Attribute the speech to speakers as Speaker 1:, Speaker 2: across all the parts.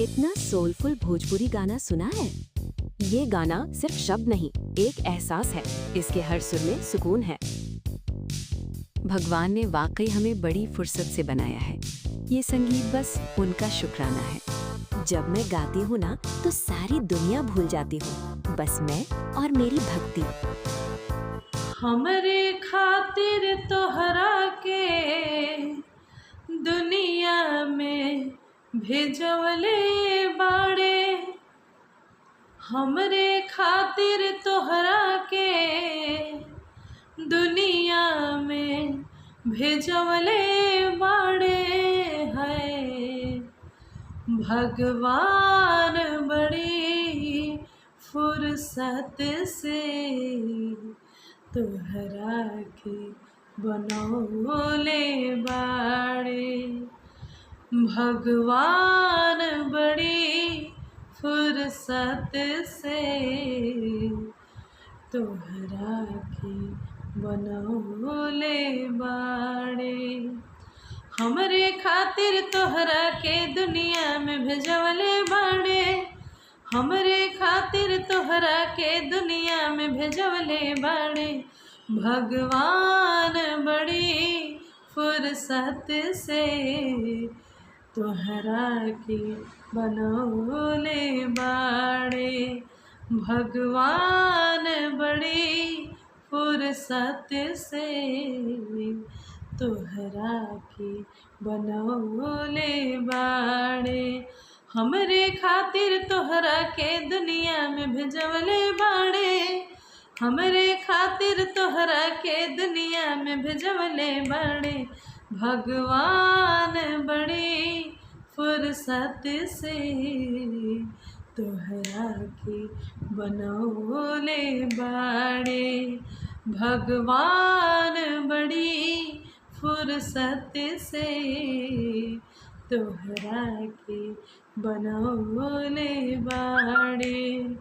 Speaker 1: इतना सोलफुल भोजपुरी गाना सुना है? ये गाना सिर्फ शब्द नहीं, एक एहसास है। इसके हर सुर में सुकून है। भगवान ने वाकई हमें बड़ी फुर्सत से बनाया है। ये संगीत बस उनका शुक्राना है। जब मैं गाती हूँ ना, तो सारी दुनिया भूल जाती हूँ। बस मैं और मेरी भक्ति।
Speaker 2: हमरे खातिर तोहरा के दुनिया में भेजवले बाड़े। हमरे खातिर तोहरा के दुनिया में भेजवले बाड़े है। भगवान बड़ी फुर्सत से तोहरा के बनौले बाड़े। भगवान बड़ी फुर्सत से तोहरा के बनौले बाड़े। हमरे खातिर तोहरा के दुनिया में भेजवले बाड़े। हमरे खातिर तोहरा के दुनिया में भेजवले बाड़े। भगवान बड़ी फुर्सत से तोहरा के बनौले बाड़े। भगवान बड़ी फुर्सत से तोहरा के बनौले बाड़े। हमरे खातिर तोहरा के दुनिया में भेजवले बाड़े। हमरे खातिर तोहरा के दुनिया में भेजवले बाड़े। भगवान बड़ी फुर्सत से तोहरा के बनौले बाड़े। भगवान बड़ी फुर्सत से तोहरा के बनौले बाड़े।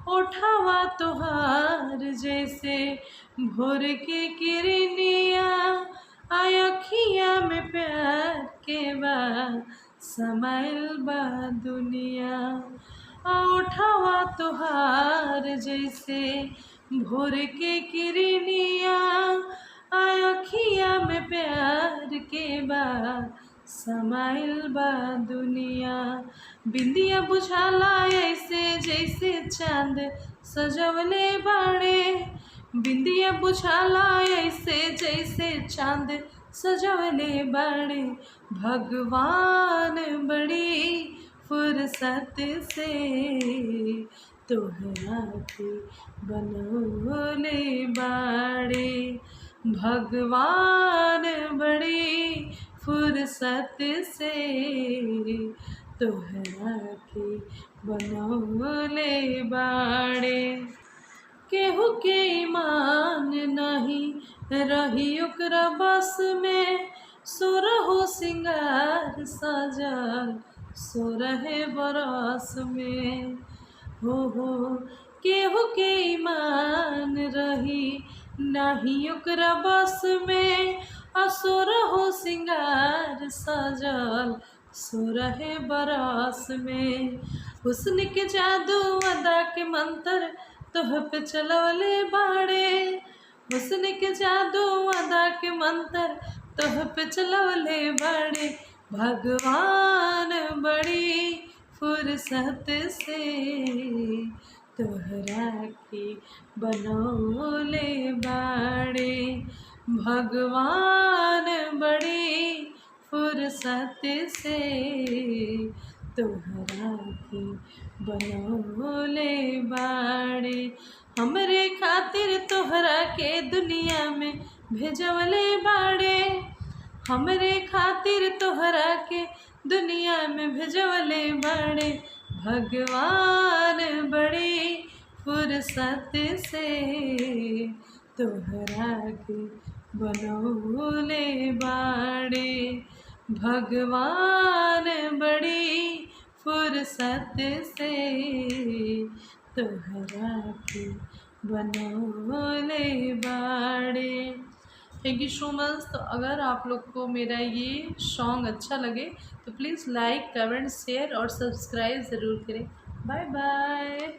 Speaker 2: ओठवा तोहार जैसे भोर के किरनिया, अखिया में प्यार के बा समाइल बा दुनिया। ओठवा तोहार जैसे भोर के किरनिया, अखिया में प्यार के बा समाइल बा दुनिया। बिंदिया बुझाला ऐसे जैसे चांद सजवले बाड़े। बिंदिया बुझाला ऐसे जैसे चांद सजवले बाड़े। भगवान बड़ी फुर्सत से तोहरा के बनौले बाड़े। भगवान बड़ी फुर्सत से तोहरा के बनौले बाड़े। केहू के ईमान नहीं रही ओकरा बस में, सोरहो सिंगार सजल सोरहे बरस में। हो केहू के ईमान रही नहीं ओकरा बस में, असोरहो सिंगार सजल सोरहे बरस में। हुस्न के जादू अदा के मंत्र तोह पे चलवले बाड़े। हुस्न के जादू अदा के मंत्र तोह पे चलवले बाड़े। भगवान बड़ी फुर्सत से तोहरा के बनौले बाड़े। भगवान बड़ी फुर्सत से तोहरा के बनौले बाड़े। हमरे खातिर तोहरा के दुनिया में भेजवले बाड़े। हमरे खातिर तोहरा के दुनिया में भेजवले बाड़े। भगवान बड़ी फुर्सत से तोहरा के बनौले बाड़े। भगवान बड़ी फुर्सत से तोहरा के बनौले बाड़े। Thank you so much. तो अगर आप लोग को मेरा ये सॉन्ग अच्छा लगे तो प्लीज़ लाइक, कमेंट, शेयर और सब्सक्राइब ज़रूर करें। Bye by.